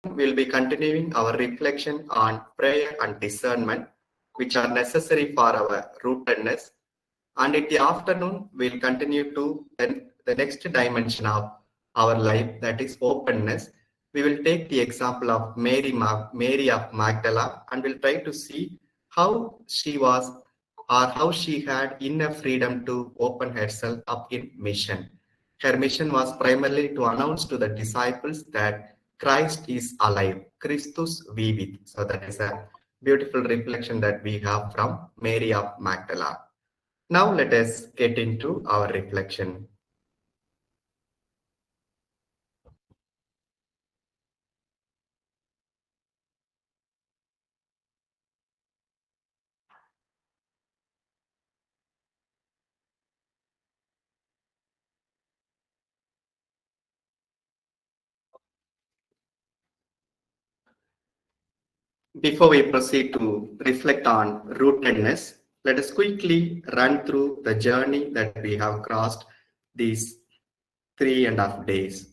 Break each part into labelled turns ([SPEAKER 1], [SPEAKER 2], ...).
[SPEAKER 1] we'll be continuing our reflection on prayer and discernment, which are necessary for our rootedness. And in the afternoon, we'll continue to the next dimension of our life, that is openness. We will take the example of Mary of Magdala, and we'll try to see how she was or how she had enough freedom to open herself up in mission. Her mission was primarily to announce to the disciples that Christ is alive, Christus vivit. So that is a beautiful reflection that we have from Mary of Magdala. Now let us get into our reflection. Before we proceed to reflect on rootedness, let us quickly run through the journey that we have crossed these 3.5 days.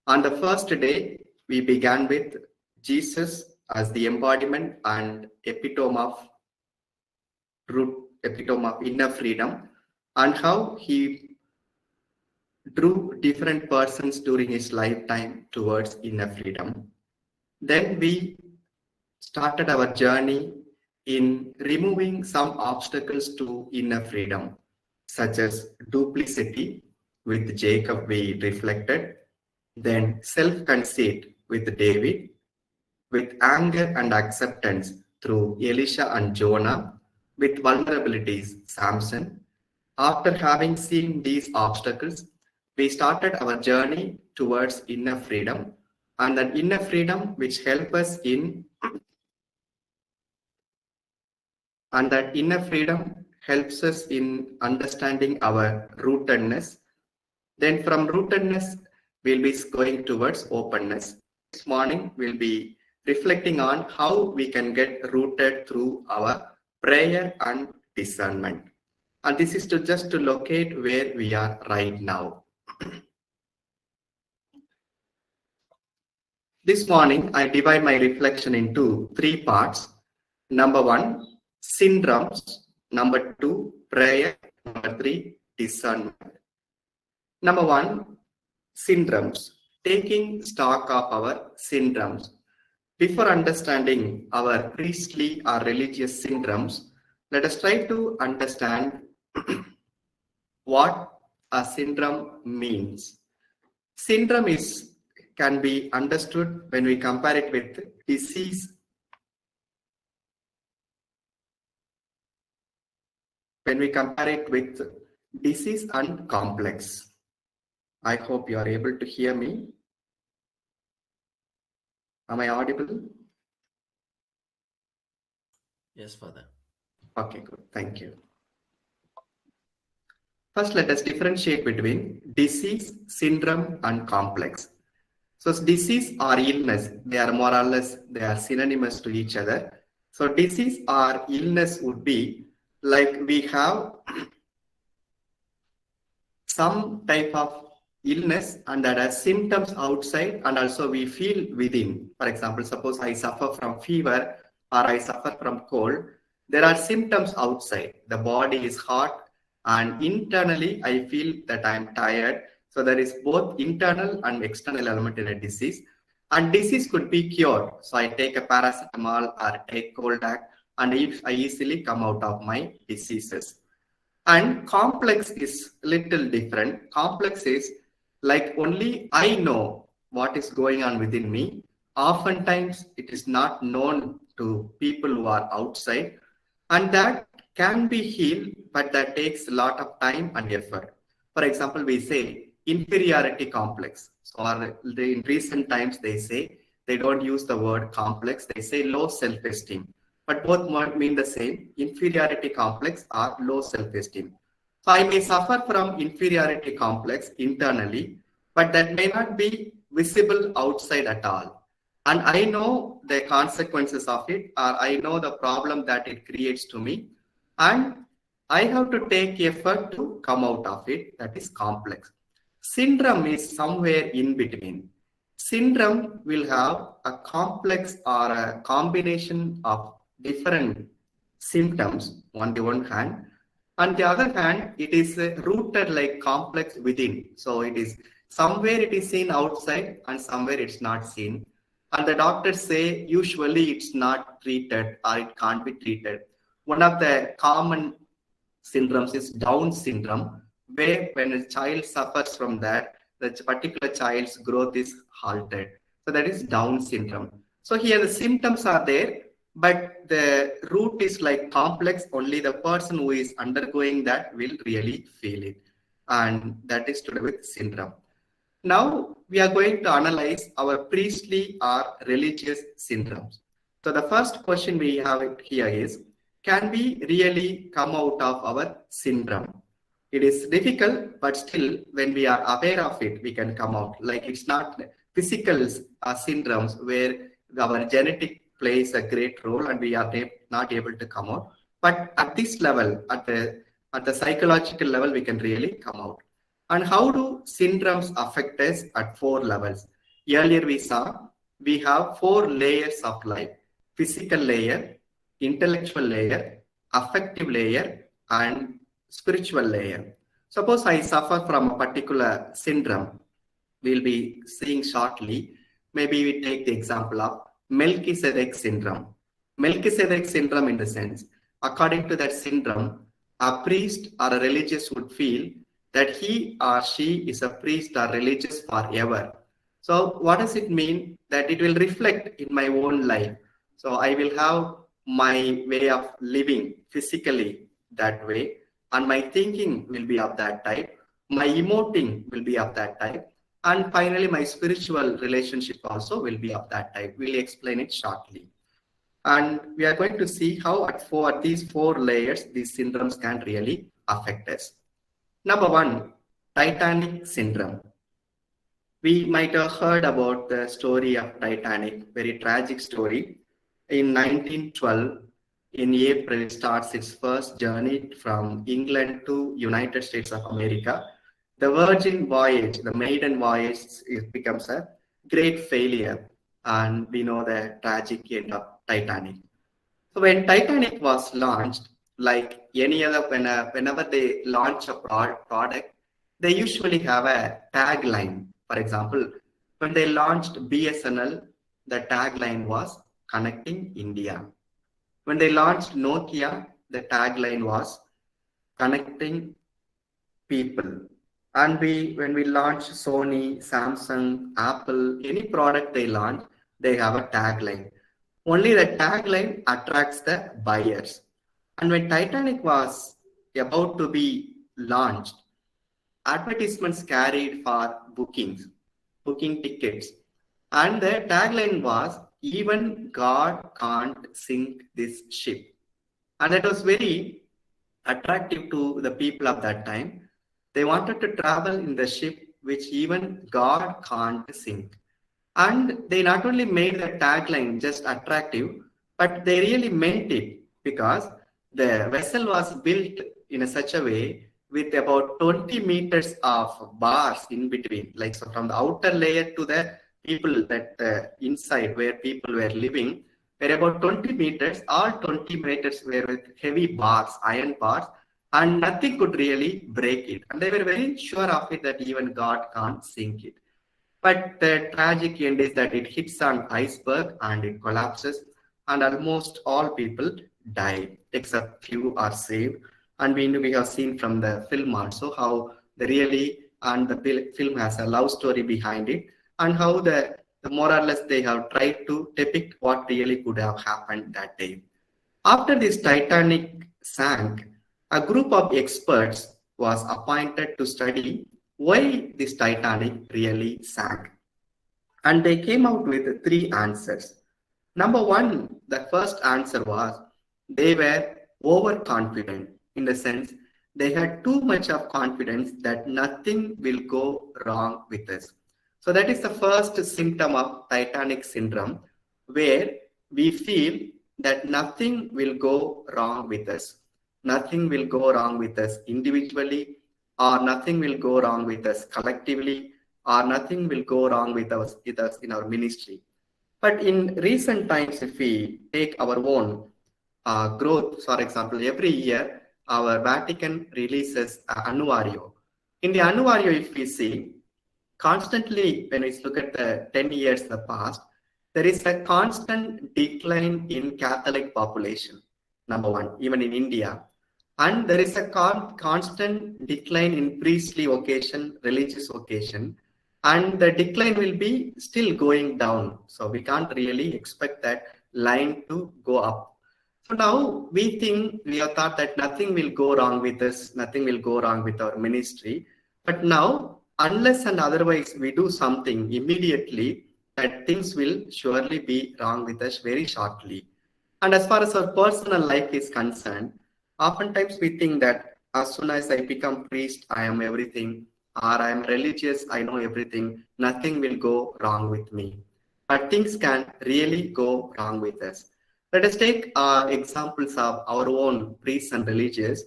[SPEAKER 1] On the first day, we began with Jesus as the embodiment and epitome of inner freedom, and how he drew different persons during his lifetime towards inner freedom. Then we started our journey in removing some obstacles to inner freedom, such as duplicity. With Jacob we reflected, then self-conceit with David, with anger and acceptance through Elisha and Jonah, with vulnerabilities Samson. After having seen these obstacles, we started our journey towards inner freedom, and that inner freedom which help us in and that inner freedom helps us in understanding our rootedness. Then from rootedness, we'll be going towards openness. This morning, we'll be reflecting on how we can get rooted through our prayer and discernment. And this is just to locate where we are right now. This morning, I divide my reflection into 3 parts. Number 1, syndromes. Number 2, prayer. Number 3, discernment. Number 1, syndromes. Taking stock of our syndromes. Before understanding our priestly or religious syndromes, let us try to understand what a syndrome means. Syndrome can be understood when we compare it with disease. When we compare it with disease and complex. I hope you are able to hear me. Am I audible?
[SPEAKER 2] Yes, Father.
[SPEAKER 1] Okay, good. Thank you. First, let us differentiate between disease, syndrome, and complex. So, disease or illness, they are more or less, they are synonymous to each other. So, disease or illness would be like we have some type of illness and that has symptoms outside and also we feel within. For example, suppose I suffer from fever or I suffer from cold. There are symptoms outside. The body is hot and internally I feel that I am tired. So there is both internal and external element in a disease. And disease could be cured. So I take a paracetamol or take Coldac and I easily come out of my diseases. And complex is little different. Complex is like only I know what is going on within me. Oftentimes it is not known to people who are outside, and that can be healed, but that takes a lot of time and effort. For example, we say inferiority complex. So in recent times they say, they don't use the word complex, they say low self-esteem. But both mean the same, inferiority complex or low self-esteem. So I may suffer from inferiority complex internally, but that may not be visible outside at all. And I know the consequences of it, or I know the problem that it creates to me. And I have to take effort to come out of it. That is complex. Syndrome is somewhere in between. Syndrome will have a complex or a combination of different symptoms on the one hand. On the other hand, it is rooted like complex within. So it is somewhere it is seen outside and somewhere it's not seen. And the doctors say usually it's not treated or it can't be treated. One of the common syndromes is Down syndrome, where when a child suffers from that, the particular child's growth is halted. So that is Down syndrome. So here the symptoms are there, but the root is like complex. Only the person who is undergoing that will really feel it. And that is to do with syndrome. Now we are going to analyze our priestly or religious syndromes. So the first question we have here is, can we really come out of our syndrome? It is difficult, but still when we are aware of it, we can come out. Like it's not physical syndromes where our genetic plays a great role and we are not able to come out. But at this level, at the psychological level, we can really come out. And how do syndromes affect us at 4 levels? Earlier we saw we have 4 layers of life: physical layer, intellectual layer, affective layer, and spiritual layer. Suppose I suffer from a particular syndrome, we'll be seeing shortly. Maybe we take the example of Melchizedek Syndrome. Melchizedek Syndrome, in the sense, according to that syndrome, a priest or a religious would feel that he or she is a priest or religious forever. So what does it mean? That it will reflect in my own life. So I will have my way of living physically that way, and my thinking will be of that type, my emoting will be of that type, and finally my spiritual relationship also will be of that type. We'll explain it shortly. And we are going to see how at these 4 layers these syndromes can really affect us. Number 1, Titanic Syndrome. We might have heard about the story of Titanic, very tragic story. In 1912, in April, it starts its first journey from England to United States of America. The Virgin voyage, the maiden voyage, it becomes a great failure, and we know the tragic end of Titanic. So when Titanic was launched, like any other, whenever they launch a product, they usually have a tagline. For example, when they launched BSNL, the tagline was Connecting India. When they launched Nokia, the tagline was Connecting People. And when we launched Sony, Samsung, Apple, any product they launch, they have a tagline. Only the tagline attracts the buyers. And when Titanic was about to be launched, advertisements carried for booking tickets. And the tagline was, even God can't sink this ship. And that was very attractive to the people of that time. They wanted to travel in the ship which even God can't sink. And they not only made the tagline just attractive, but they really meant it, because the vessel was built in such a way with about 20 meters of bars in between. Like, so from the outer layer to the people that inside where people were living, were about 20 meters. All 20 meters were with heavy bars, iron bars, and nothing could really break it. And they were very sure of it that even God can't sink it. But the tragic end is that it hits an iceberg and it collapses, and almost all people die, except few are saved. And we have seen from the film also how the film has a love story behind it, and how the more or less they have tried to depict what really could have happened that day. After this Titanic sank, a group of experts was appointed to study why this Titanic really sank. And they came out with 3 answers. Number 1, the first answer was they were overconfident, in the sense they had too much of confidence that nothing will go wrong with us. So that is the first symptom of Titanic Syndrome, where we feel that nothing will go wrong with us. Nothing will go wrong with us individually, or nothing will go wrong with us collectively, or nothing will go wrong with us in our ministry. But in recent times, if we take our own growth, for example, every year our Vatican releases annuario. In the annuario, if we see, constantly, when we look at the 10 years in the past, there is a constant decline in Catholic population, number one, even in India. And there is a constant decline in priestly vocation, religious vocation, and the decline will be still going down. So we can't really expect that line to go up. So now we have thought that nothing will go wrong with us, nothing will go wrong with our ministry. But now, unless and otherwise we do something immediately, that things will surely be wrong with us very shortly. And as far as our personal life is concerned, oftentimes we think that as soon as I become priest, I am everything, or I am religious, I know everything, nothing will go wrong with me. But things can really go wrong with us. Let us take examples of our own priests and religious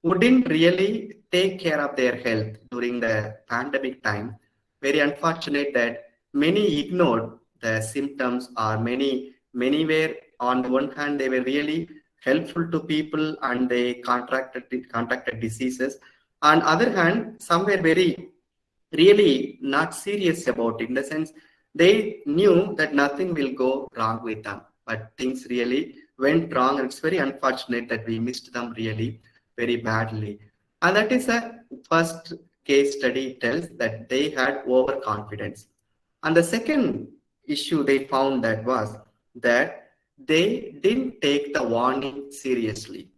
[SPEAKER 1] who didn't really take care of their health during the pandemic time. Very unfortunate that many ignored the symptoms, or many were, on the one hand, they were really helpful to people and they contracted diseases. On the other hand, some were really not serious about it, in the sense they knew that nothing will go wrong with them, but things really went wrong, and it's very unfortunate that we missed them really very badly. And that is a first case study tells that they had overconfidence. And the second issue they found that was that they didn't take the warning seriously.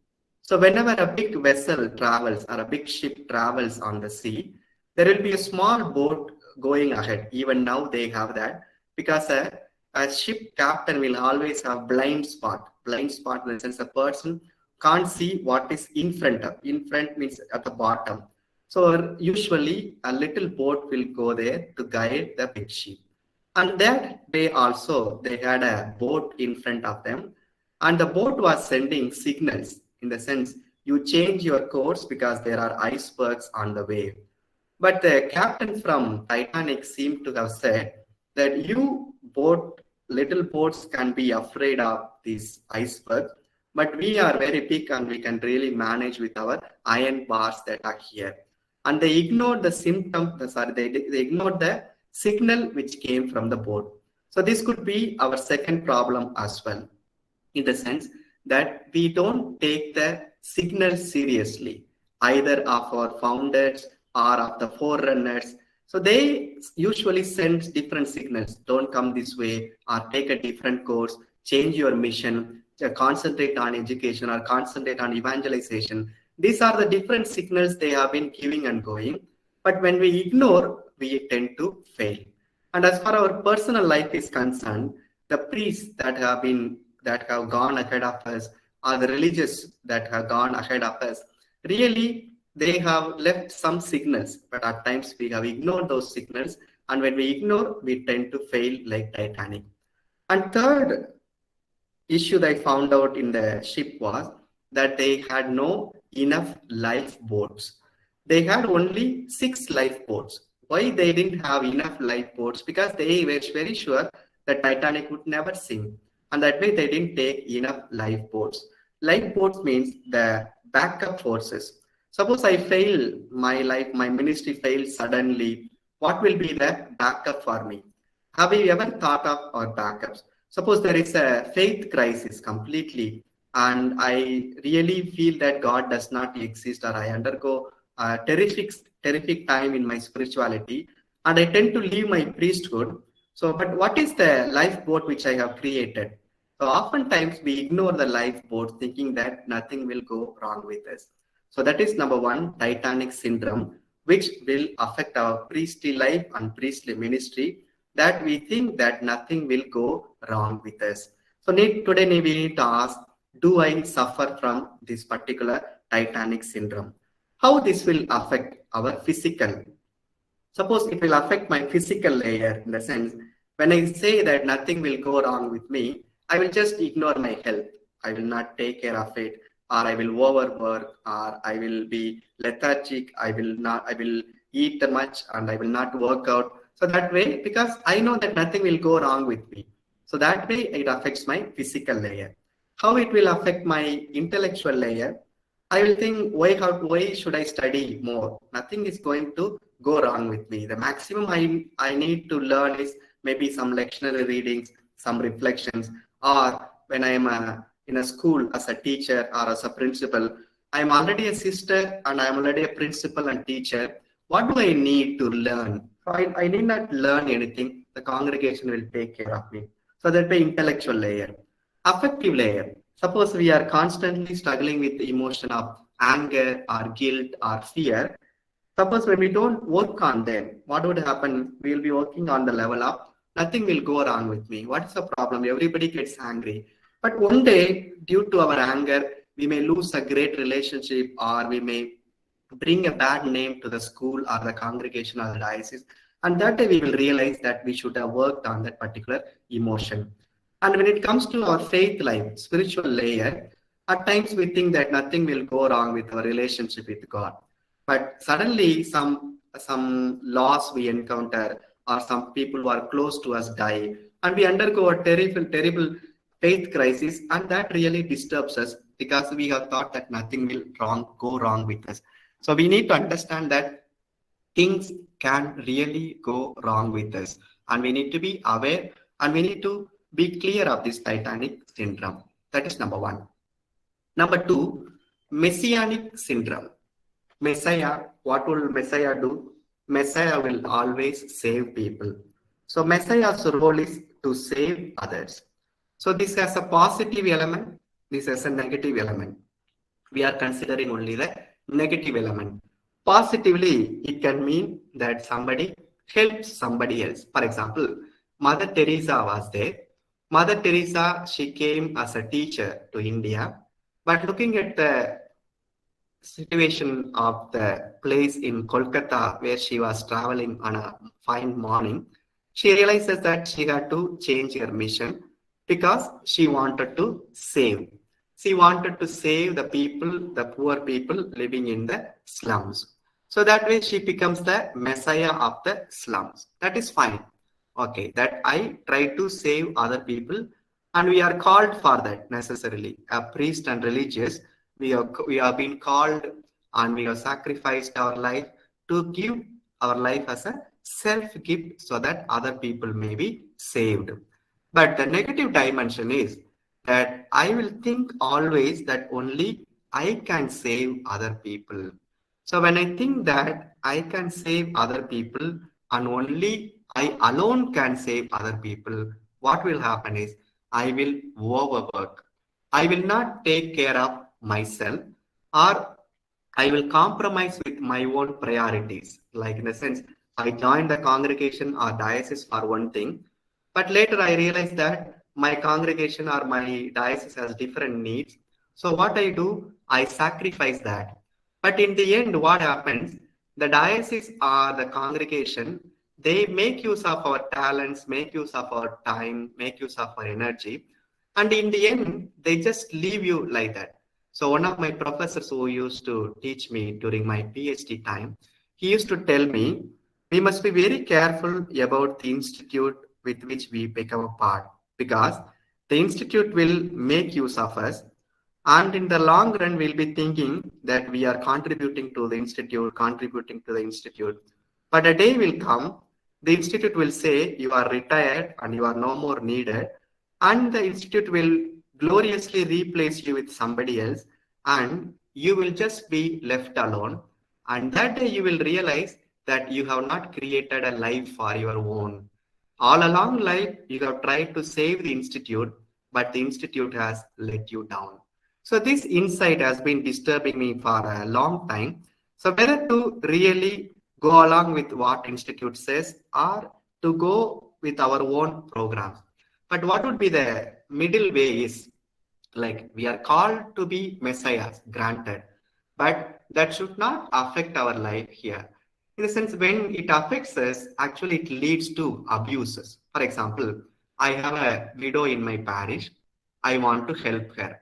[SPEAKER 1] So whenever a big vessel travels or a big ship travels on the sea, there will be a small boat going ahead. Even now they have that, because a ship captain will always have blind spot in the sense a person can't see what is in front of. In front means at the bottom. So usually a little boat will go there to guide the big ship. And that day also they had a boat in front of them, and the boat was sending signals, in the sense you change your course because there are icebergs on the way. But the captain from Titanic seemed to have said that little boats can be afraid of these icebergs, but we are very big and we can really manage with our iron bars that are here. And they ignored the they ignored the signal which came from the boat. So this could be our second problem as well, in the sense that we don't take the signal seriously, either of our founders or of the forerunners. So they usually send different signals. Don't come this way, or take a different course, change your mission, concentrate on education or concentrate on evangelization. These are the different signals they have been giving and going. But when we ignore, we tend to fail. And as far as our personal life is concerned, the priests that have gone ahead of us, or the religious that have gone ahead of us, really they have left some signals, but at times we have ignored those signals, and when we ignore, we tend to fail like Titanic. And third issue that I found out in the ship was that they had no enough lifeboats. They had only 6 lifeboats. Why they didn't have enough lifeboats? Because they were very sure that Titanic would never sink, and that way they didn't take enough lifeboats. Lifeboats means the backup forces. Suppose I fail, my ministry fails suddenly, what will be the backup for me? Have you ever thought of our backups? Suppose there is a faith crisis completely, and I really feel that God does not exist, or I undergo a terrific time in my spirituality, and I tend to leave my priesthood. So, but what is the lifeboat which I have created? So oftentimes we ignore the lifeboat, thinking that nothing will go wrong with us. So that is number one, Titanic Syndrome, which will affect our priestly life and priestly ministry, that we think that nothing will go wrong with us. So today we need to ask, do I suffer from this particular Titanic Syndrome? How this will affect our physical? Suppose it will affect my physical layer, in the sense, when I say that nothing will go wrong with me, I will just ignore my health. I will not take care of it, or I will overwork, or I will be lethargic. I will eat much, and I will not work out. So that way, because I know that nothing will go wrong with me. So that way it affects my physical layer. How it will affect my intellectual layer? I will think, why should I study more? Nothing is going to go wrong with me. The maximum I need to learn is maybe some lectionary readings, some reflections, or when I am in a school as a teacher or as a principal, I am already a sister and I am already a principal and teacher. What do I need to learn? So I need not learn anything. The congregation will take care of me. So that way intellectual layer. Affective layer. Suppose we are constantly struggling with the emotion of anger or guilt or fear. Suppose when we don't work on them, what would happen? We will be working on the level up. Nothing will go wrong with me. What is the problem? Everybody gets angry. But one day, due to our anger, we may lose a great relationship, or we may bring a bad name to the school or the congregation or the diocese. And that day we will realize that we should have worked on that particular emotion. And when it comes to our faith life, spiritual layer, at times we think that nothing will go wrong with our relationship with God. But suddenly some loss we encounter, or some people who are close to us die, and we undergo a terrible faith crisis, and that really disturbs us because we have thought that nothing will go wrong with us. So we need to understand that things can really go wrong with us, and we need to be aware, and we need to be clear of this Titanic syndrome. That is number one. Number two, Messianic syndrome. Messiah, what will Messiah do? Messiah will always save people. So Messiah's role is to save others. So this has a positive element, this has a negative element. We are considering only the negative element. Positively, it can mean that somebody helps somebody else. For example, Mother Teresa was there. Mother Teresa, she came as a teacher to India, but looking at the situation of the place in Kolkata where she was traveling on a fine morning, she realizes that she had to change her mission because she wanted to save. She wanted to save the people, the poor people living in the slums. So that way she becomes the Messiah of the slums. That is fine. Okay, that I try to save other people, and we are called for that necessarily. A priest and religious, we have been called, and we have sacrificed our life to give our life as a self-gift so that other people may be saved. But the negative dimension is that I will think always that only I can save other people. So when I think that I can save other people and only I alone can save other people, what will happen is I will overwork. I will not take care of myself, or I will compromise with my own priorities. Like in a sense, I joined the congregation or diocese for one thing, but later I realized that my congregation or my diocese has different needs. So what I do, I sacrifice that. But in the end, what happens? The diocese or the congregation, they make use of our talents, make use of our time, make use of our energy. And in the end, they just leave you like that. So one of my professors who used to teach me during my PhD time, he used to tell me, we must be very careful about the institute with which we become a part, because the institute will make use of us. And in the long run, we'll be thinking that we are contributing to the institute. But a day will come, the institute will say, you are retired and you are no more needed. And the institute will gloriously replace you with somebody else, and you will just be left alone. And that day you will realize that you have not created a life for your own. All along life, you have tried to save the institute, but the institute has let you down. So this insight has been disturbing me for a long time. So whether to really go along with what institute says or to go with our own programs. But what would be the middle way is, like, we are called to be messiahs, granted, but that should not affect our life here. In the sense, when it affects us, actually it leads to abuses. For example, I have a widow in my parish. I want to help her.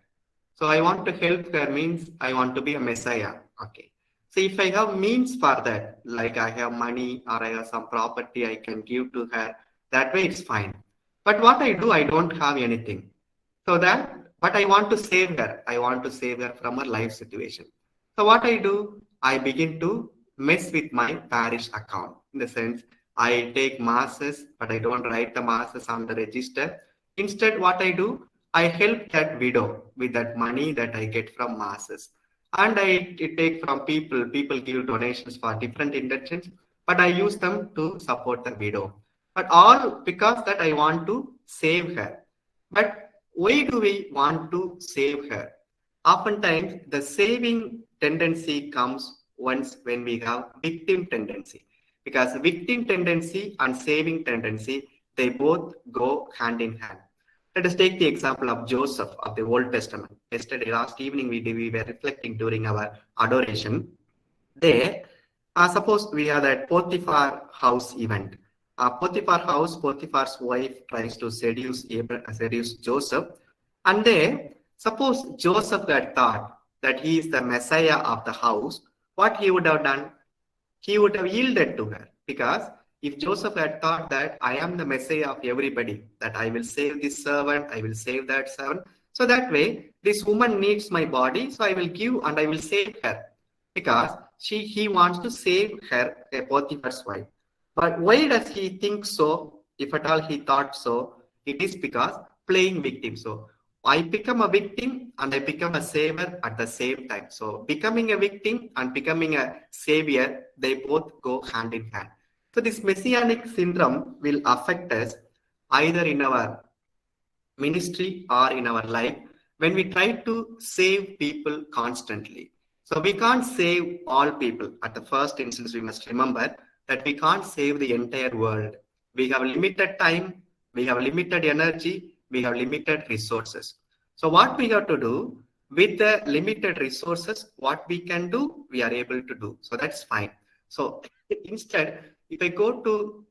[SPEAKER 1] So I want to help her means I want to be a messiah. Okay. So if I have means for that, like I have money or I have some property I can give to her, that way it's fine. But what I do, I don't have anything. So that, but I want to save her. I want to save her from her life situation. So what I do, I begin to mess with my parish account. In the sense, I take masses, but I don't write the masses on the register. Instead, what I do, I help that widow with that money that I get from masses. And I take from people. People give donations for different intentions, but I use them to support the widow. But all because that I want to save her. But why do we want to save her? Oftentimes, the saving tendency comes once when we have victim tendency. Because victim tendency and saving tendency, they both go hand in hand. Let us take the example of Joseph of the Old Testament. Yesterday, last evening, we were reflecting during our adoration. There, suppose we have that Potiphar house event. Potiphar house, Potiphar's wife tries to seduce Joseph. And there, suppose Joseph had thought that he is the Messiah of the house, what he would have done? He would have yielded to her. Because if Joseph had thought that I am the Messiah of everybody, that I will save this servant, I will save that servant. So that way, this woman needs my body, so I will give and I will save her. Because he wants to save her, Potiphar's wife. But why does he think so? If at all he thought so, it is because playing victim. So I become a victim and I become a savior at the same time. So becoming a victim and becoming a savior, they both go hand in hand. So this Messianic syndrome will affect us either in our ministry or in our life when we try to save people constantly. So we can't save all people. At the first instance, we must remember that we can't save the entire world. We have limited time, we have limited energy, we have limited resources. So what we have to do with the limited resources, what we can do, we are able to do. So that's fine. So instead, if I go to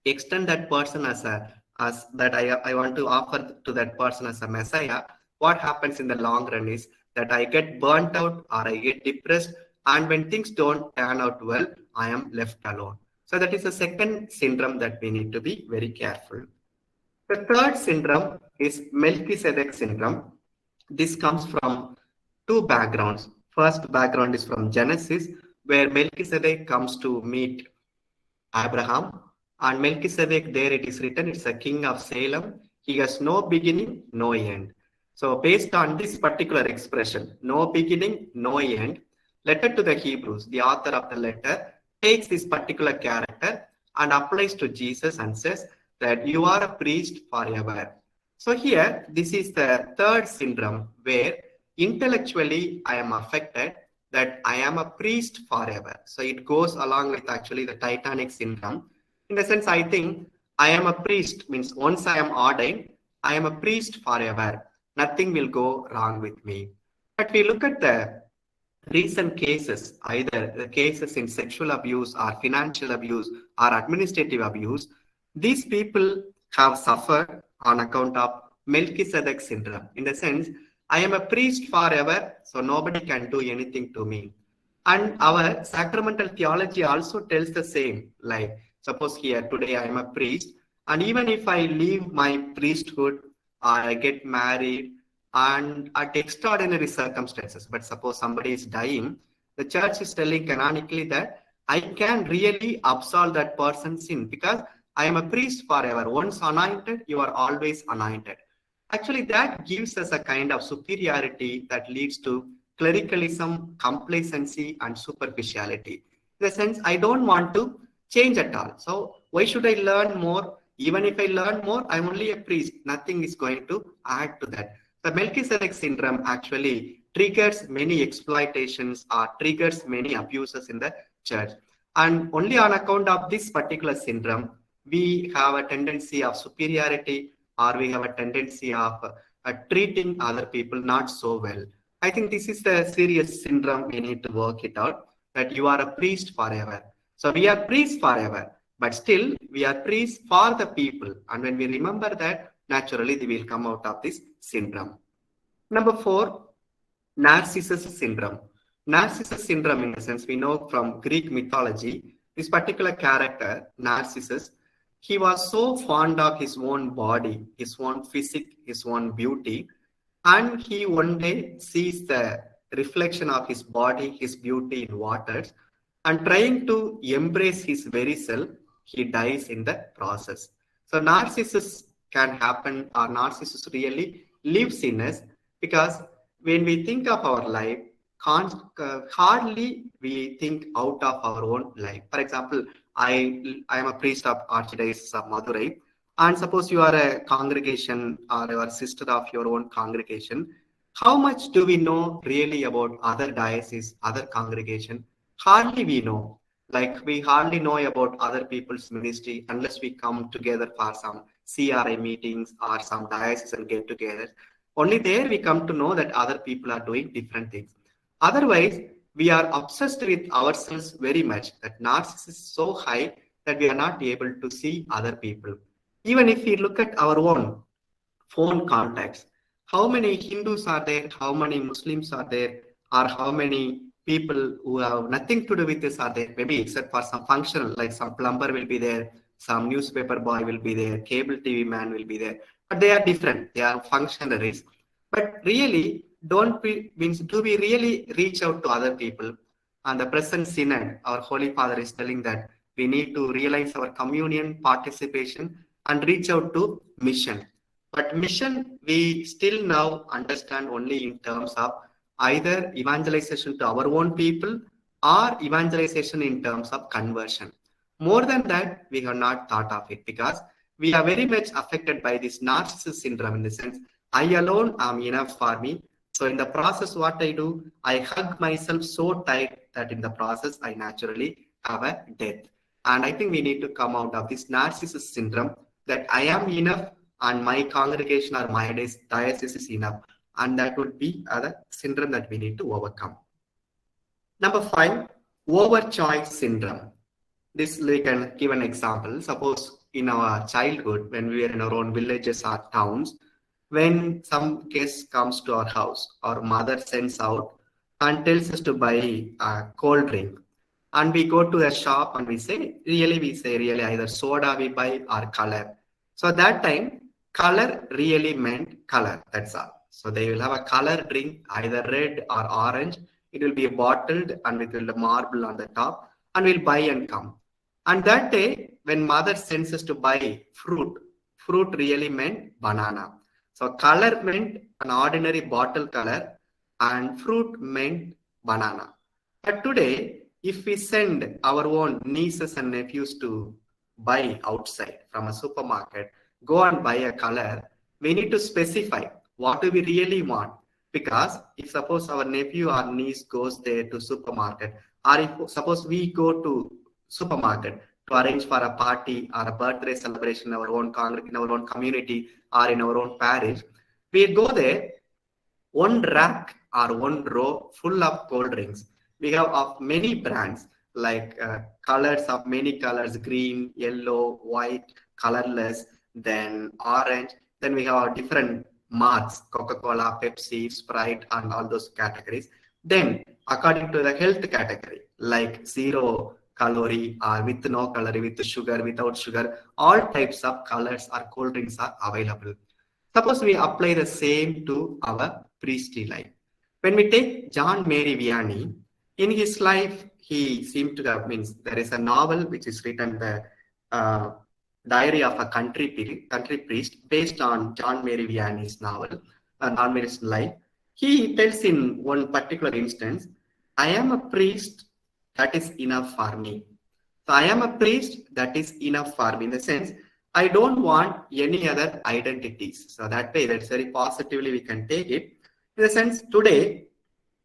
[SPEAKER 1] extend that person as that I want to offer to that person as a Messiah, what happens in the long run is that I get burnt out or I get depressed, and when things don't turn out well, I am left alone. So that is the second syndrome that we need to be very careful. The third syndrome is Melchizedek Syndrome. This comes from two backgrounds. First background is from Genesis, where Melchizedek comes to meet Abraham. And Melchizedek, there it is written, it's a king of Salem. He has no beginning, no end. So based on this particular expression, no beginning, no end, letter to the Hebrews, the author of the letter takes this particular character and applies to Jesus and says that you are a priest forever. So here, this is the third syndrome where intellectually I am affected that I am a priest forever. So it goes along with actually the Titanic Syndrome. In the sense, I think I am a priest, means once I am ordained, I am a priest forever. Nothing will go wrong with me. But we look at the recent cases, either the cases in sexual abuse or financial abuse or administrative abuse, these people have suffered on account of Melchizedek Syndrome. In the sense, I am a priest forever, so nobody can do anything to me. And our sacramental theology also tells the same. Like, suppose here, today I am a priest, and even if I leave my priesthood, or I get married, and at extraordinary circumstances, but suppose somebody is dying, the church is telling canonically that I can really absolve that person's sin because I am a priest forever. Once anointed, you are always anointed. Actually, that gives us a kind of superiority that leads to clericalism, complacency, and superficiality. In the sense, I don't want to change at all. So why should I learn more? Even if I learn more, I'm only a priest. Nothing is going to add to that. The Melchizedek Syndrome actually triggers many exploitations or triggers many abuses in the church. And only on account of this particular syndrome, we have a tendency of superiority, or we have a tendency of treating other people not so well. I think this is the serious syndrome. We need to work it out, that you are a priest forever. So we are priests forever, but still we are priests for the people. And when we remember that, naturally we will come out of this syndrome. Number 4, Narcissus Syndrome. Narcissus Syndrome, in a sense, we know from Greek mythology, this particular character, Narcissus, he was so fond of his own body, his own physique, his own beauty, and he one day sees the reflection of his body, his beauty in waters, and trying to embrace his very self, he dies in the process. So Narcissus can happen, or Narcissus really lives in us, because when we think of our life, hardly we think out of our own life. For example, I am a priest of Archdiocese of Madurai, and suppose you are a congregation or you are a sister of your own congregation. How much do we know really about other dioceses, other congregation? Hardly we know. Like we hardly know about other people's ministry unless we come together for some CRI meetings or some diocesan get together. Only there we come to know that other people are doing different things. Otherwise, we are obsessed with ourselves very much. That narcissism is so high that we are not able to see other people. Even if we look at our own phone contacts, how many Hindus are there, how many Muslims are there, or how many people who have nothing to do with this are there? Maybe except for some functional, like some plumber will be there, some newspaper boy will be there, cable TV man will be there, but they are different. They are functionaries. But really, do we really reach out to other people? And the present synod, our Holy Father is telling that we need to realize our communion participation and reach out to mission. But mission, we still now understand only in terms of either evangelization to our own people or evangelization in terms of conversion. More than that, we have not thought of it because we are very much affected by this Narcissus syndrome in the sense, I alone am enough for me. So in the process, what I do, I hug myself so tight that in the process, I naturally have a death. And I think we need to come out of this Narcissus syndrome that I am enough and my congregation or my diocese is enough. And that would be the syndrome that we need to overcome. Number 5, Overchoice Syndrome. This we can give an example. Suppose in our childhood, when we were in our own villages or towns, when some guest comes to our house, our mother sends out and tells us to buy a cold drink. And we go to a shop and we say either soda we buy or color. So at that time, color really meant color. That's all. So they will have a color drink, either red or orange. It will be bottled and with a marble on the top, and we'll buy and come. And that day, when mother sends us to buy fruit really meant banana. So color meant an ordinary bottle color and fruit meant banana. But today, if we send our own nieces and nephews to buy outside from a supermarket, go and buy a color, we need to specify what do we really want. Because if suppose our nephew or niece goes there to supermarket, or if suppose we go to supermarket to arrange for a party or a birthday celebration in our own community or in our own parish, we go there, one rack or one row full of cold drinks. We have of many brands, like colors of many colors, green, yellow, white, colorless, then orange. Then we have different marks, Coca-Cola, Pepsi, Sprite, and all those categories. Then according to the health category, like 0 calorie or with no calorie, with sugar, without sugar, all types of colors or cold drinks are available. Suppose we apply the same to our priestly life. When we take John Mary Vianney, in his life, he seemed to have, there is a novel which is written, the Diary of a Country Priest, based on John Mary Vianney's novel, John Mary's life. He tells in one particular instance, I am a priest, that is enough for me. So I am a priest, that is enough for me. In the sense, I don't want any other identities. So that way, that's very positively we can take it. In the sense, today,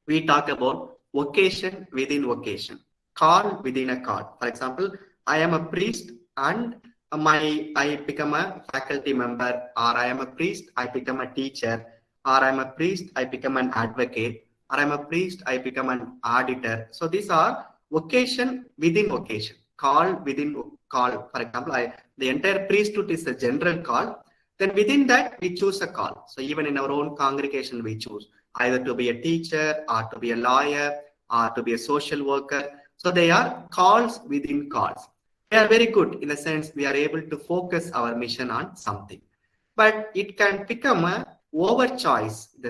[SPEAKER 1] we talk about vocation within vocation, call within a call. For example, I am a priest and I become a faculty member, or I am a priest, I become a teacher, or I am a priest, I become an advocate, or I am a priest, I become an auditor. So these are vocation within vocation, call within call. For example, the entire priesthood is a general call. Then within that, we choose a call. So even in our own congregation, we choose either to be a teacher or to be a lawyer or to be a social worker. So they are calls within calls. They are very good in the sense we are able to focus our mission on something. But it can become a overchoice, in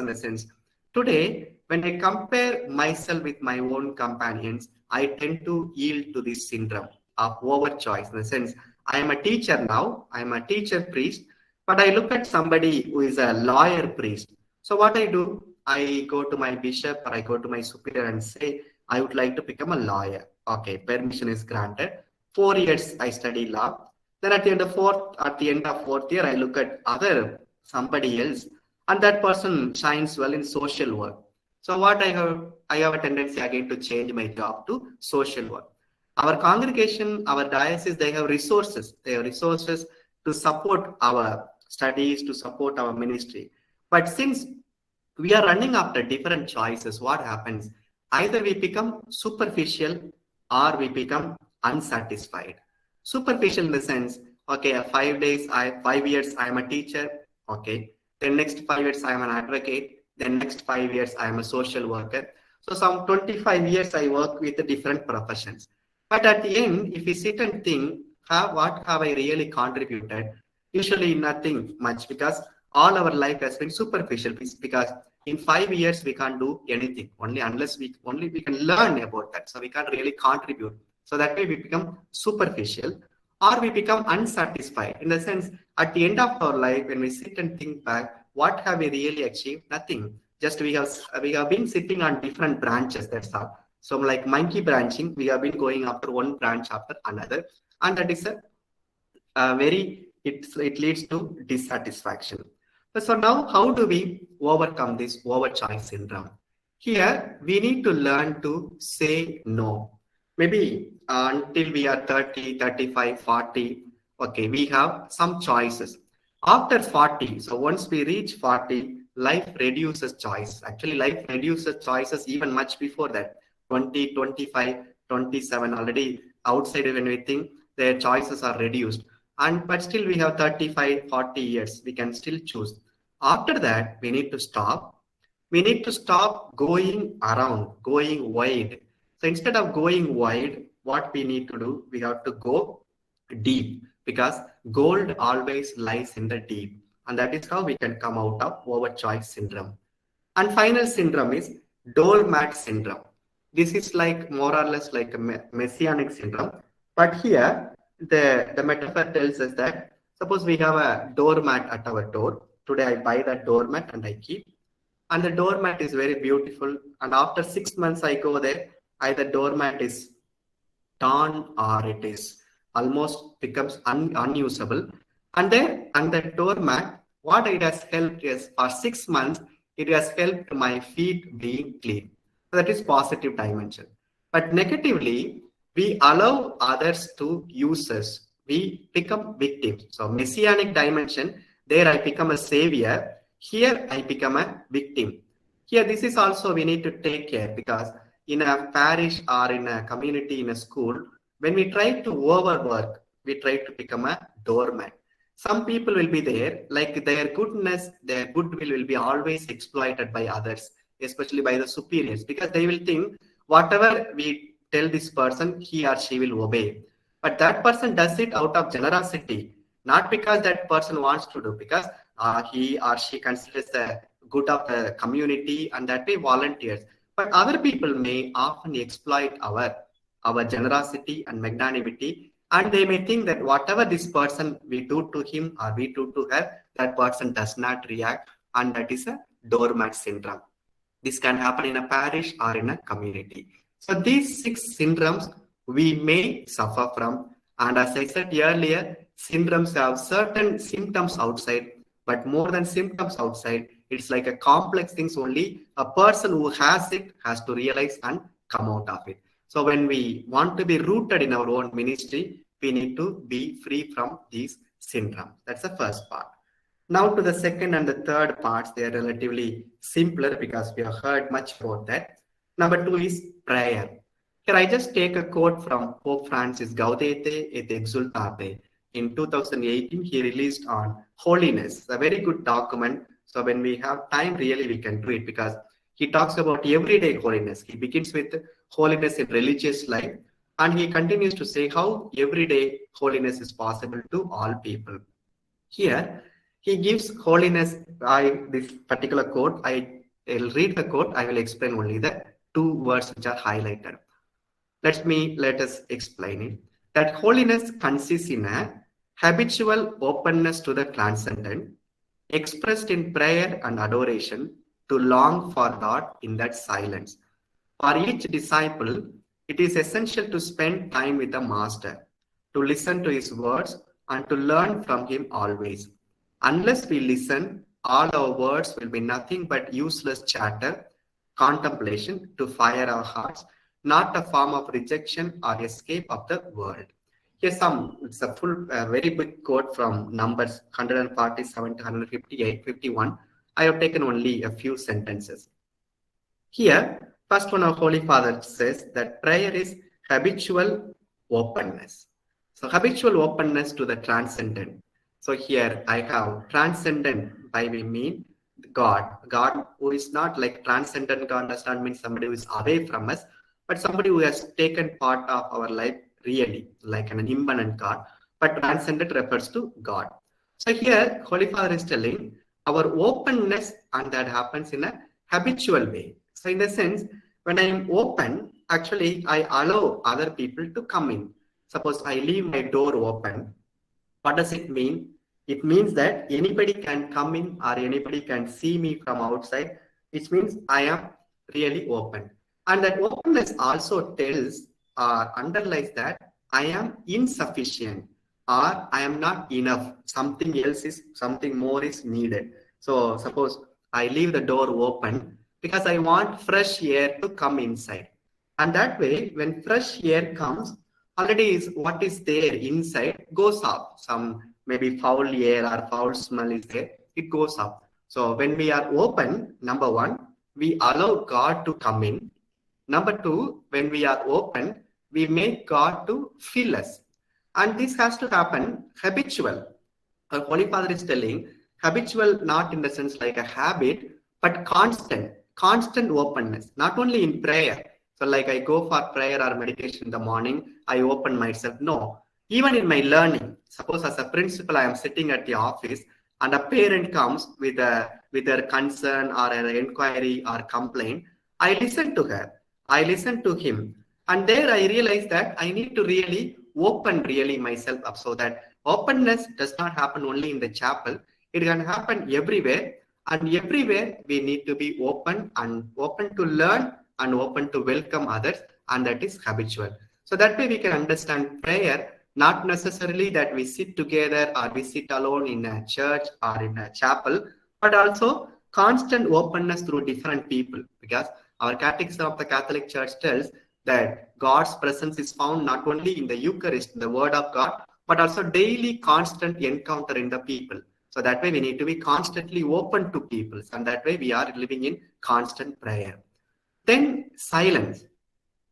[SPEAKER 1] the sense, today, when I compare myself with my own companions, I tend to yield to this syndrome of overchoice, in the sense, I am a teacher now, I am a teacher priest, but I look at somebody who is a lawyer priest. So what I do, I go to my bishop or I go to my superior and say, I would like to become a lawyer. Okay, permission is granted. 4 years I study law. Then at the end of fourth year, I look at somebody else, and that person shines well in social work. So what I have a tendency again to change my job to social work. Our congregation, our diocese, they have resources. They have resources to support our studies, to support our ministry. But since we are running after different choices, what happens? Either we become superficial or we become unsatisfied. Superficial in the sense, okay, 5 years I am a teacher, okay. Then next 5 years I am an advocate. Then next 5 years I am a social worker. So some 25 years I work with the different professions. But at the end, if we sit and think, what have I really contributed? Usually nothing much, because all our life has been superficial, because in 5 years we can't do anything, only we can learn about that. So we can't really contribute. So that way we become superficial, or we become unsatisfied, in the sense, at the end of our life, when we sit and think back, what have we really achieved? Nothing. Just we have been sitting on different branches, that's all. So like monkey branching, we have been going after one branch after another, and that is it leads to dissatisfaction. So now, how do we overcome this overchoice syndrome? Here, we need to learn to say no. Maybe until we are 30, 35, 40, okay, we have some choices. After 40, so once we reach 40, life reduces choice. Actually, life reduces choices even much before that. 20, 25, 27, already outside when we think, their choices are reduced. But still we have 35, 40 years, we can still choose. After that, we need to stop. We need to stop going around, going wide. So instead of going wide, what we need to do, we have to go deep, because gold always lies in the deep. And that is how we can come out of overchoice syndrome. And final syndrome is Doormat Syndrome. This is like more or less like a Messianic Syndrome. But here, the metaphor tells us that, suppose we have a doormat at our door. Today I buy that doormat and I keep. And the doormat is very beautiful. And after 6 months I go there, either doormat is torn or it is almost becomes unusable. And the doormat, what it has helped is, for 6 months, it has helped my feet being clean. So that is positive dimension. But negatively, we allow others to use us. We become victims. So Messianic dimension, there I become a savior. Here I become a victim. Here this is also we need to take care, because in a parish or in a community, in a school, when we try to overwork, we try to become a doormat. Some people will be there, like their goodness, their goodwill will be always exploited by others, especially by the superiors, because they will think whatever we tell this person, he or she will obey. But that person does it out of generosity, not because that person wants to do, because he or she considers the good of the community and that way volunteers. But other people may often exploit our generosity and magnanimity, and they may think that whatever this person we do to him or we do to her, that person does not react, and that is a doormat syndrome. This can happen in a parish or in a community. So these 6 syndromes we may suffer from. And as I said earlier, syndromes have certain symptoms outside, but more than symptoms outside, it's like a complex things only a person who has it has to realize and come out of it. So when we want to be rooted in our own ministry, we need to be free from these syndromes. That's the first part. Now to the second and the third parts, they are relatively simpler because we have heard much about that. Number 2 is prayer. Here I just take a quote from Pope Francis, Gaudete et Exultate. In 2018, he released on holiness, a very good document. So when we have time, really we can do it, because He talks about everyday holiness. He begins with holiness in religious life, and he continues to say how everyday holiness is possible to all people. Here, he gives holiness by this particular quote. I'll read the quote. I will explain only the two words which are highlighted. Let us explain it. That holiness consists in a habitual openness to the transcendent, expressed in prayer and adoration, to long for God in that silence. For each disciple, it is essential to spend time with the Master, to listen to his words, and to learn from him always. Unless we listen, all our words will be nothing but useless chatter, contemplation to fire our hearts, not a form of rejection or escape of the world. Here's it's a full, very big quote from Numbers 147 to 158, 51. I have taken only a few sentences. Here, first one, our Holy Father says that prayer is habitual openness. So habitual openness to the transcendent. So here I have transcendent, by we mean God. God who is not like transcendent God does not mean somebody who is away from us, but somebody who has taken part of our life really, like an immanent God. But transcendent refers to God. So here, Holy Father is telling our openness, and that happens in a habitual way. So in the sense, when I am open, actually I allow other people to come in. Suppose I leave my door open. What does it mean? It means that anybody can come in or anybody can see me from outside, which means I am really open. And that openness also tells or underlies that I am insufficient or I am not enough. Something more is needed. So suppose I leave the door open because I want fresh air to come inside. And that way, when fresh air comes, already is what is there inside goes up. Some maybe foul air or foul smell is there, it goes up. So when we are open, number one, we allow God to come in. Number two, when we are open, we make God to fill us. And this has to happen habitual. Our Holy Father is telling habitual, not in the sense like a habit, but constant openness, not only in prayer. So like I go for prayer or meditation in the morning, I open myself. No, even in my learning, suppose as a principal, I am sitting at the office and a parent comes with their concern or an inquiry or complaint. I listen to her, I listen to him. And there I realize that I need to really open really myself up, so that openness does not happen only in the chapel. It can happen everywhere. And everywhere we need to be open and open to learn and open to welcome others, and that is habitual. So that way we can understand prayer, not necessarily that we sit together or we sit alone in a church or in a chapel, but also constant openness through different people, because our Catechism of the Catholic Church tells that God's presence is found not only in the Eucharist, the Word of God, but also daily constant encounter in the people. So that way we need to be constantly open to people, and that way we are living in constant prayer. Then silence.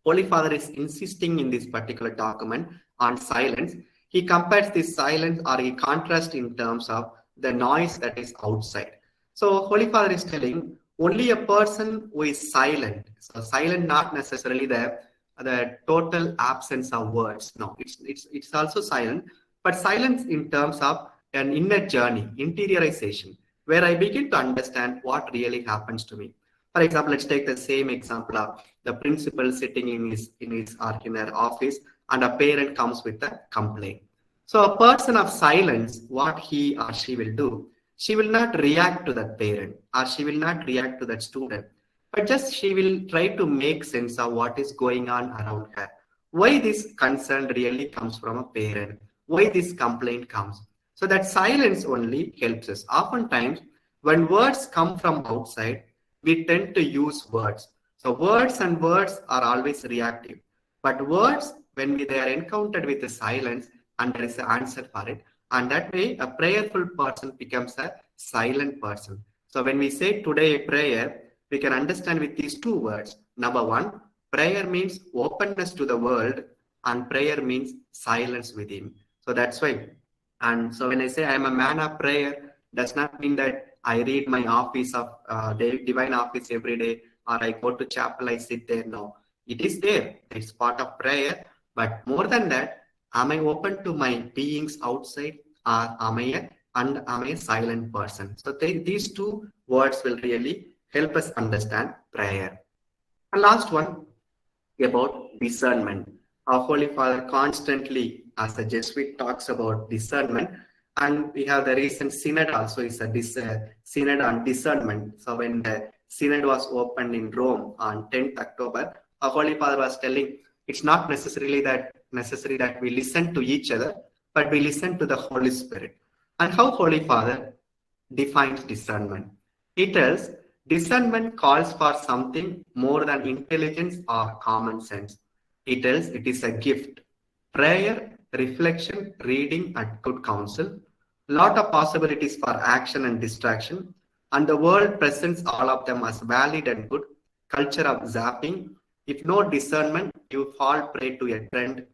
[SPEAKER 1] Holy Father is insisting in this particular document on silence. He compares this silence, or he contrasts in terms of the noise that is outside. So Holy Father is telling only a person who is silent. So silent, not necessarily the total absence of words. No, it's also silent, but silence in terms of an inner journey, interiorization, where I begin to understand what really happens to me. For example, let's take the same example of the principal sitting in his or in her office, and a parent comes with a complaint. So a person of silence, what he or she will do, she will not react to that parent, or she will not react to that student, but just she will try to make sense of what is going on around her. Why this concern really comes from a parent? Why this complaint comes? So that silence only helps us. Oftentimes, when words come from outside, we tend to use words. So words are always reactive. But words, when they are encountered with the silence, and there is an answer for it, and that way a prayerful person becomes a silent person. So when we say today prayer, we can understand with these two words. Number one, prayer means openness to the world, and prayer means silence within. So that's why. And so when I say I am a man of prayer, does not mean that I read my office of divine office every day. or I go to chapel, I sit there. No, it is there. It's part of prayer. But more than that, am I open to my beings outside, or am I a silent person? So these two words will really help us understand prayer. And last one, about discernment. Our Holy Father constantly, as a Jesuit, talks about discernment, and we have the recent synod also is a synod on discernment. So when the synod was opened in Rome on 10th October, our Holy Father was telling it's not necessary that we listen to each other, but we listen to the Holy Spirit. And how Holy Father defines discernment? He tells discernment calls for something more than intelligence or common sense. He tells it is a gift. Prayer, reflection, reading, and good counsel. Lot of possibilities for action and distraction. And the world presents all of them as valid and good. Culture of zapping. If no discernment, you fall prey to a trend.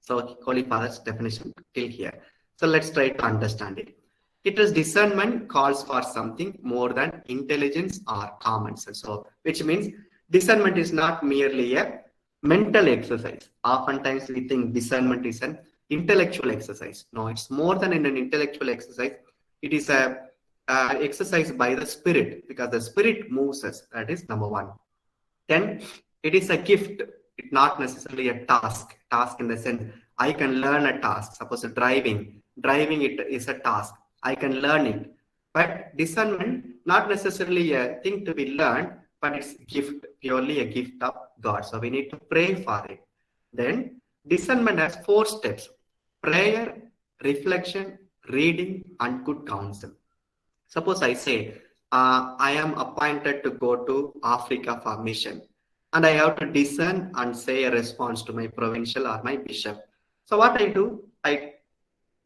[SPEAKER 1] So Holy Father's definition till here. So let's try to understand it. It is discernment calls for something more than intelligence or common sense. So, which means discernment is not merely a mental exercise. Oftentimes we think discernment is an intellectual exercise. No, it's more than an intellectual exercise. It is a exercise by the Spirit, because the Spirit moves us. That is number one. Then it is a gift. It's not necessarily a task. Task in the sense I can learn a task. Suppose driving it is a task. I can learn it. But discernment, not necessarily a thing to be learned, but it's gift, purely a gift of God. So we need to pray for it. Then discernment has 4 steps: prayer, reflection, reading, and good counsel. Suppose I say, I am appointed to go to Africa for mission, and I have to discern and say a response to my provincial or my bishop. So what I do, I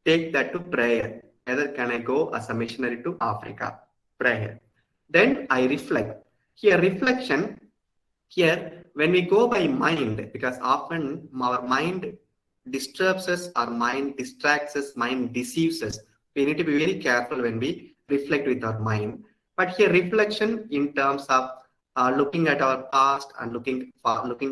[SPEAKER 1] take that to prayer. Either can I go as a missionary to Africa? Prayer. Then I reflect. Here, reflection, here, when we go by mind, because often our mind disturbs us, our mind distracts us, mind deceives us. We need to be very careful when we reflect with our mind. But here, reflection in terms of looking at our past and looking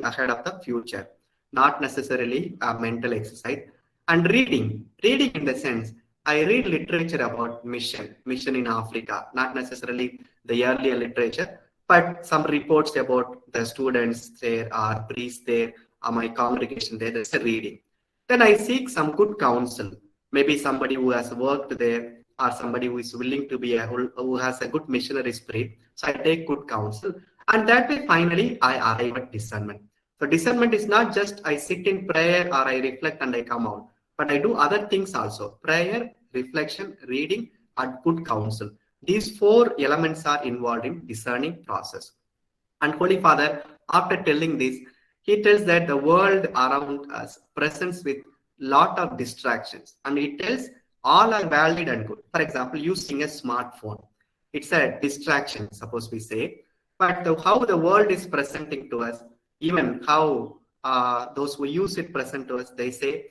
[SPEAKER 1] ahead of the future, not necessarily a mental exercise. And reading in the sense, I read literature about mission in Africa, not necessarily the earlier literature, but some reports about the students there or priests there or my congregation there. That's a reading. Then I seek some good counsel, maybe somebody who has worked there or somebody who is willing to be who has a good missionary spirit. So I take good counsel, and that way finally I arrive at discernment. So discernment is not just I sit in prayer or I reflect and I come out, but I do other things also: prayer, reflection, reading, and good counsel. These 4 elements are involved in discerning process. And Holy Father, after telling this, he tells that the world around us presents with lot of distractions, and he tells all are valid and good. For example, using a smartphone, it's a distraction, suppose we say, but how the world is presenting to us, even how those who use it present to us, they say,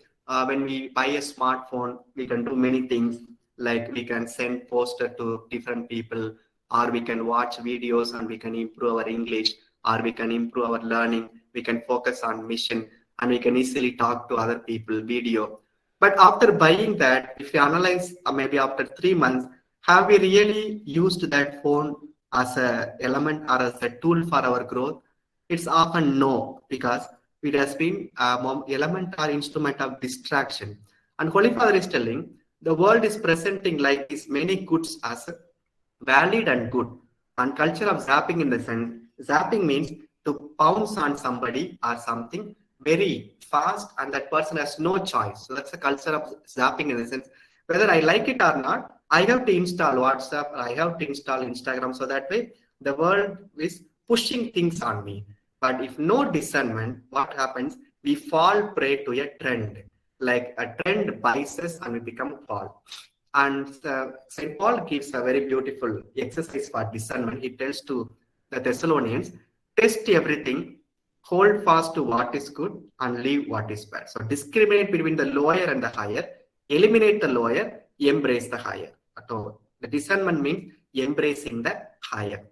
[SPEAKER 1] when we buy a smartphone, we can do many things, like we can send poster to different people, or we can watch videos and we can improve our English, or we can improve our learning, we can focus on mission, and we can easily talk to other people, video. But after buying that, if you analyze maybe after 3 months, have we really used that phone as an element or as a tool for our growth? It's often no, because it has been an element or instrument of distraction. And Holy Father is telling the world is presenting like this many goods as valid and good. And culture of zapping in the sense, zapping means to pounce on somebody or something very fast, and that person has no choice. So that's the culture of zapping in the sense, whether I like it or not, I have to install WhatsApp, or I have to install Instagram, so that way the world is pushing things on me. But if no discernment, what happens? We fall prey to a trend. Like a trend bites us and we become fall. And St. Paul gives a very beautiful exercise for discernment. He tells to the Thessalonians, test everything, hold fast to what is good, and leave what is bad. So discriminate between the lower and the higher, eliminate the lower, embrace the higher. So the discernment means embracing the higher.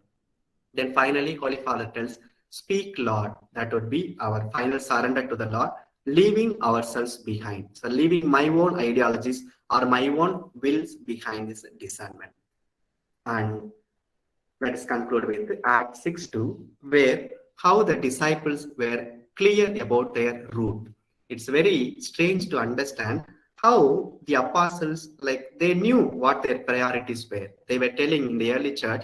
[SPEAKER 1] Then finally, Holy Father tells, speak, Lord. That would be our final surrender to the Lord, leaving ourselves behind. So leaving my own ideologies or my own wills behind this discernment. And let us conclude with Acts 6:2, where how the disciples were clear about their route. It's very strange to understand how the apostles, like, they knew what their priorities were. They were telling in the early church,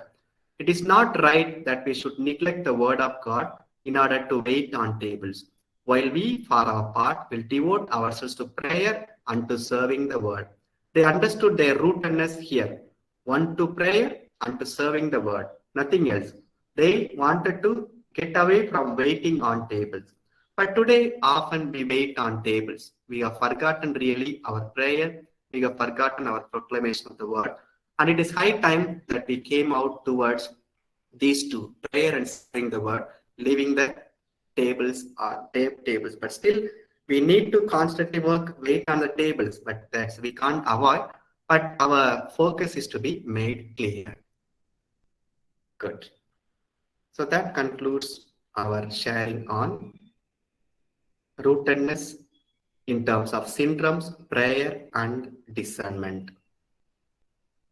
[SPEAKER 1] it is not right that we should neglect the word of God in order to wait on tables, while we, for our part, will devote ourselves to prayer and to serving the word. They understood their rootedness here, one to prayer and to serving the word, nothing else. They wanted to get away from waiting on tables. But today, often we wait on tables. We have forgotten really our prayer. We have forgotten our proclamation of the word. And it is high time that we came out towards these two, prayer and serving the word, leaving the tables or tables. But still, we need to constantly wait on the tables, but that's we can't avoid. But our focus is to be made clear. Good. So that concludes our sharing on rootedness in terms of syndromes, prayer, and discernment.